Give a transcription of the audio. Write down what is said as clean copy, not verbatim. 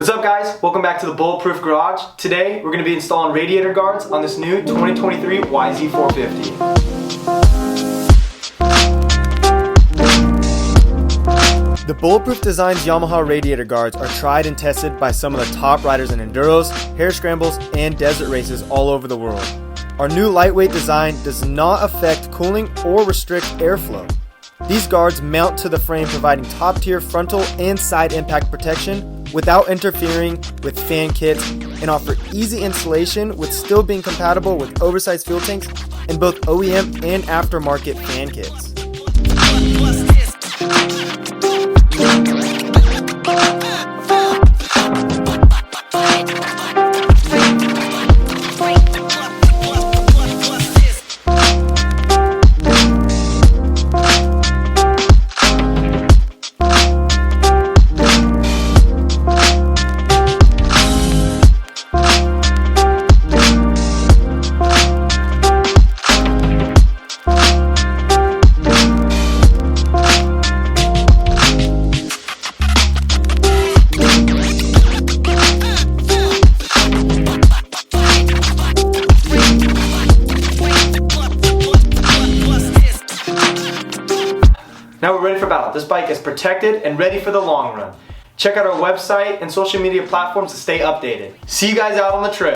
What's up guys? Welcome back to the Bulletproof Garage. Today we're going to be installing radiator guards on this new 2023 YZ450. The Bulletproof Design's Yamaha radiator guards are tried and tested by some of the top riders in enduros, hare scrambles, and desert races all over the world. Our new lightweight design does not affect cooling or restrict airflow. These guards mount to the frame, providing top-tier frontal and side impact protection without interfering with fan kits, and offer easy installation with still being compatible with oversized fuel tanks in both OEM and aftermarket fan kits. Now we're ready for battle. This bike is protected and ready for the long run. Check out our website and social media platforms to stay updated. See you guys out on the trail.